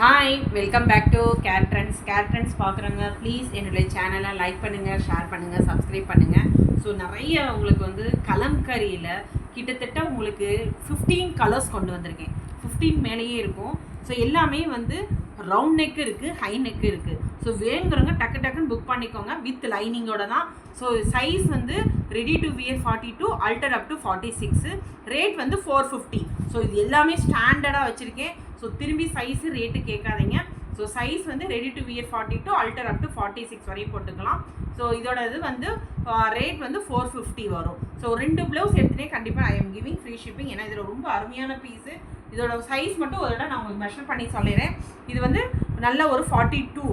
Hi, welcome back to Care Trends பார்க்குறவங்க please என்னுடைய சேனலை லைக் பண்ணுங்கள், ஷேர் பண்ணுங்கள், சப்ஸ்கிரைப் பண்ணுங்கள். ஸோ நிறைய உங்களுக்கு வந்து கலம்கரியில் கிட்டத்தட்ட உங்களுக்கு 15 கலர்ஸ் கொண்டு வந்திருக்கேன். 15 மேலேயே இருக்கும். ஸோ எல்லாமே வந்து ரவுண்ட் நெக்கு இருக்குது, ஹை நெக்கு இருக்குது. ஸோ வேணுங்கிறவங்க டக்குன்னு புக் பண்ணிக்கோங்க. வித் லைனிங்கோட தான். ஸோ சைஸ் வந்து ready to wear 42, alter up to 46. Rate வந்து 450. ஸோ இது எல்லாமே ஸ்டாண்டர்டாக வச்சுருக்கேன். ஸோ திரும்பி சைஸு ரேட்டு கேட்காதீங்க. ஸோ சைஸ் வந்து ready to wear 42, alter up to 46 வரையும் போட்டுக்கலாம். ஸோ இதோட இது வந்து ரேட் வந்து 450 வரும். ஸோ 2 ப்ளவுஸ் எடுத்துகிட்டே கண்டிப்பாக I am giving free shipping. ஏன்னா இதில் ரொம்ப அருமையான பீஸு. இதோட சைஸ் மட்டும் ஒரு இடம் நான் உங்களுக்கு மெஷர் பண்ணி சொல்லிடுறேன். இது வந்து நல்ல ஒரு 42,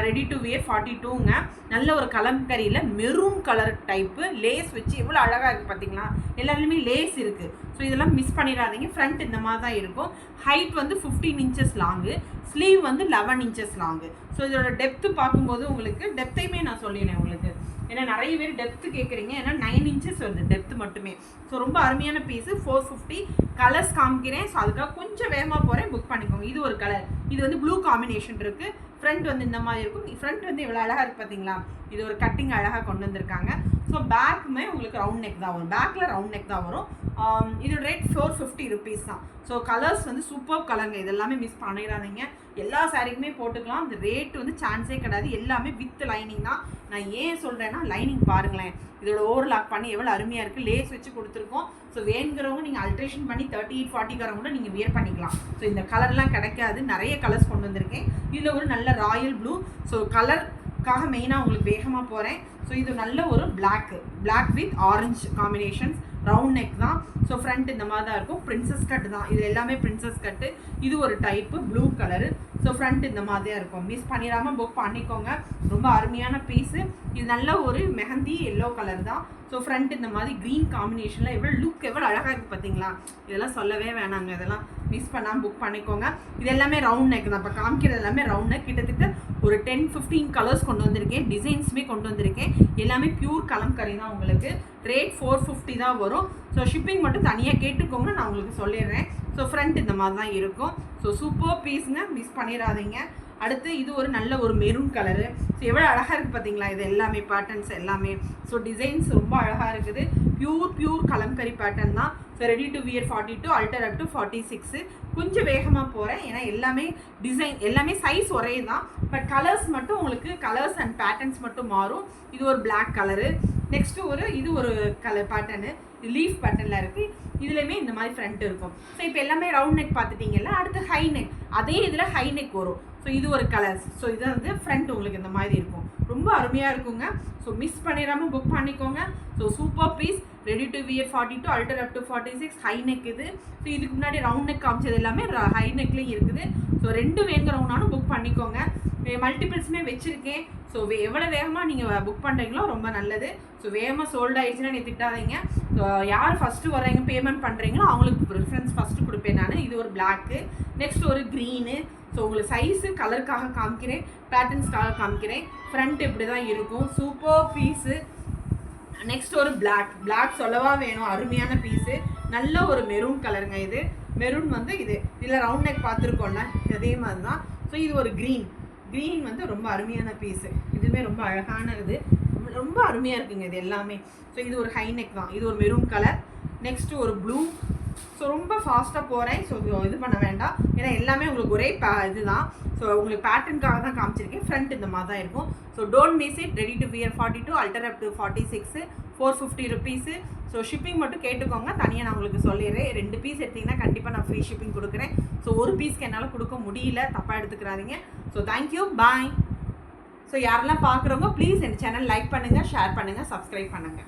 ரெடி டு வியர் 42ங்க. நல்ல ஒரு கலம்கரியில் மெரூன் கலர் டைப்பு லேஸ் வச்சு எவ்வளோ அழகாக இருக்குது பார்த்தீங்களா? எல்லாருமே லேஸ் இருக்குது. ஸோ இதெல்லாம் மிஸ் பண்ணிடாதீங்க. ஃப்ரண்ட் இந்த மாதிரி தான் இருக்கும். ஹைட் வந்து 15 இன்ச்சஸ் லாங்கு, ஸ்லீவ் வந்து 11 இன்ச்சஸ் லாங்கு. ஸோ இதோட டெப்த்து பார்க்கும்போது உங்களுக்கு டெப்த்தையுமே நான் சொல்லிடுறேன் உங்களுக்கு. ஏன்னா நிறைய பேர் டெப்த்து கேட்குறீங்க. ஏன்னா 9 இன்ச்சஸ் வருது டெப்த்து மட்டுமே. ஸோ ரொம்ப அருமையான பீஸு. 450. கலர்ஸ் காமிக்கிறேன். ஸோ அதுக்காக கொஞ்சம் வேகமாக போகிறேன், புக் பண்ணிக்கோங்க. இது ஒரு கலர். இது வந்து ப்ளூ காம்பினேஷன் இருக்குது. ஃப்ரண்ட் வந்து இந்த மாதிரி இருக்கும். ஃப்ரண்ட் வந்து இவ்வளோ அழகாக இருக்குது பார்த்தீங்களா? இது ஒரு கட்டிங் அழகாக கொண்டு வந்திருக்காங்க. ஸோ பேக்குமே உங்களுக்கு ரவுண்ட் நெக் தான் வரும். பேக்கில் ரவுண்ட் நெக் தான் வரும். இதோட ரேட் 450 ருபீஸ் தான். ஸோ கலர்ஸ் வந்து சூப்பர் கலருங்க. இது எல்லாமே மிஸ் பண்ணிடாதீங்க. எல்லா சாரீக்குமே போட்டுக்கலாம். இந்த ரேட் வந்து சான்ஸே கிடையாது. எல்லாமே வித் லைனிங் தான். நான் ஏன் சொல்கிறேன்னா லைனிங் பாருங்களேன். இதோட ஓவர்லாக் பண்ணி எவ்வளோ அருமையாக இருக்குது. லேஸ் வச்சு கொடுத்துருக்கோம். ஸோ வேணுங்கிறவங்க நீங்கள் அல்ட்ரேஷன் பண்ணி 38, 40 கூட நீங்கள் வியர் பண்ணிக்கலாம். ஸோ இந்த கலர்லாம் கிடைக்காது. நிறைய கலர்ஸ் கொண்டு வந்திருக்கேன். இதில் ஒரு நல்ல ராயல் ப்ளூ. ஸோ கலருக்காக மெயினாக உங்களுக்கு வேகமாக போகிறேன். ஸோ இது நல்ல ஒரு black with orange combinations. Round neck தான். ஸோ ஃப்ரண்ட் இந்த மாதிரி தான் இருக்கும். பிரின்சஸ் கட் தான். இது எல்லாமே பிரின்சஸ் கட்டு. இது ஒரு type blue colour. So front இந்த மாதிரியாக இருக்கும். மிஸ் பண்ணிடாமல் புக் பண்ணிக்கோங்க. ரொம்ப அருமையான பீஸு. இது நல்ல ஒரு மெஹந்தி எல்லோ கலர் தான். ஸோ ஃப்ரண்ட் இந்த மாதிரி க்ரீன் காம்பினேஷனில் எவ்வளோ அழகாக இருக்குது பார்த்தீங்களா? இதெல்லாம் சொல்லவே வேணாங்க. இதெல்லாம் மிஸ் பண்ணாமல் புக் பண்ணிக்கோங்க. இது எல்லாமே ரவுண்ட் நெக் தான். இப்போ காமிக்கிறது எல்லாமே ரவுண்ட் நெக். கிட்டத்தட்ட ஒரு 10-15 கலர்ஸ் கொண்டு வந்திருக்கேன். டிசைன்ஸுமே கொண்டு வந்திருக்கேன். எல்லாமே பியூர் கலம்கரி தான். உங்களுக்கு ரேட் 450 தான் வரும். ஸோ ஷிப்பிங் மட்டும் தனியாக கேட்டுக்கோங்க, நான் உங்களுக்கு சொல்லிடுறேன். ஸோ ஃப்ரண்ட் இந்த மாதிரி தான் இருக்கும். ஸோ சூப்பர் பீஸுங்க, மிஸ் பண்ணிடாதீங்க. அடுத்து இது ஒரு நல்ல ஒரு மெரூன் கலரு. ஸோ எவ்வளோ அழகாக இருக்குது பார்த்தீங்களா? இது எல்லாமே பேட்டர்ன்ஸ் எல்லாமே. ஸோ டிசைன்ஸ் ரொம்ப அழகாக இருக்குது. பியூர் கலம்கரி பேட்டர்ன் தான். So ready to wear 42, alter up to 46. கொஞ்சம் வேகமாக போகிறேன். ஏன்னா எல்லாமே டிசைன் எல்லாமே சைஸ் ஒரே தான். பட் கலர்ஸ் மட்டும் உங்களுக்கு கலர்ஸ் அண்ட் பேட்டர்ன்ஸ் மட்டும் மாறும். இது ஒரு பிளாக் கலரு. நெக்ஸ்ட்டு இது ஒரு கலர் பேட்டர்னு. லீஃப் பேட்டர்னில் இருக்குது. இதுலேயுமே இந்த மாதிரி ஃப்ரண்ட் இருக்கும். ஸோ இப்போ எல்லாமே ரவுண்ட் நெக் பார்த்துட்டிங்கல்ல. அடுத்து ஹை நெக். அதே இதில் ஹை நெக் வரும். ஸோ இது ஒரு கலர்ஸ். ஸோ இது வந்து ஃப்ரண்ட் உங்களுக்கு இந்த மாதிரி இருக்கும். ரொம்ப அருமையாக இருக்குங்க. ஸோ மிஸ் பண்ணிடாமல் புக் பண்ணிக்கோங்க. So super piece. Ready to wear 42, alter up to 46. High neck இது. ஸோ இதுக்கு முன்னாடி ரவுண்ட் நெக் காமிச்சது எல்லாமே ஹை நெக்லேயும் இருக்குது. ஸோ 2 வேணுங்கிறவங்கனாலும் புக் பண்ணிக்கோங்க. மல்டிபிள்ஸுமே வச்சுருக்கேன். ஸோ எவ்வளோ வேகமாக நீங்கள் புக் பண்ணுறீங்களோ ரொம்ப நல்லது. ஸோ வேகமாக சோல்ட் ஆகிடுச்சுன்னா நீ திட்டாதீங்க. ஸோ யார் ஃபஸ்ட்டு வர்றீங்க பேமெண்ட் பண்ணுறீங்களோ அவங்களுக்கு ப்ரிஃபரன்ஸ் ஃபஸ்ட்டு கொடுப்பேன் நான். இது ஒரு பிளாக்கு. நெக்ஸ்ட் ஒரு க்ரீனு. ஸோ உங்களுக்கு சைஸு கலருக்காக காமிக்கிறேன், பேட்டர்ன்ஸ்க்காக காமிக்கிறேன். ஃப்ரண்ட் இப்படி தான் இருக்கும். Super piece. நெக்ஸ்ட் ஒரு பிளாக் சொல்லவா வேணும். அருமையான பீஸு. நல்ல ஒரு மெரூன் கலருங்க. இது மெரூன் வந்து இதில் ரவுண்ட் நெக் பார்த்துருக்கோம்ல, அதே மாதிரி தான். ஸோ இது ஒரு க்ரீன் வந்து ரொம்ப அருமையான பீஸு. இதுவுமே ரொம்ப அழகான இது. ரொம்ப அருமையாக இருக்குங்க இது எல்லாமே. ஸோ இது ஒரு ஹை நெக் தான். இது ஒரு மெரூன் கலர். நெக்ஸ்ட்டு ஒரு ப்ளூ. ஸோ ரொம்ப ஃபாஸ்ட்டாக போகிறேன். ஸோ இது பண்ண வேண்டாம். ஏன்னா எல்லாமே உங்களுக்கு ஒரே இதுதான். ஸோ உங்களுக்கு பேட்டர்னுக்காக தான் காமிச்சிருக்கேன். ஃப்ரண்ட் இந்த மாதிரி தான் இருக்கும். So don't miss it. Ready to wear 42, alter up to 46. 450 rupees. So shipping மட்டும் கேட்டுக்கோங்க. தனியாக நான் உங்களுக்கு சொல்லிடுறேன். 2 பீஸ் எடுத்திங்கன்னா கண்டிப்பாக நான் ஃப்ரீ ஷிப்பிங் கொடுக்குறேன். ஸோ ஒரு பீஸ்க்கு என்னால் கொடுக்க முடியல, தப்பாக எடுத்துக்கிறாதீங்க. ஸோ தேங்க்யூ, பாய். ஸோ யாரெல்லாம் பார்க்குறவங்க ப்ளீஸ் என் சேனல் லைக் பண்ணுங்கள், ஷேர் பண்ணுங்கள், சப்ஸ்கிரைப் பண்ணுங்கள்.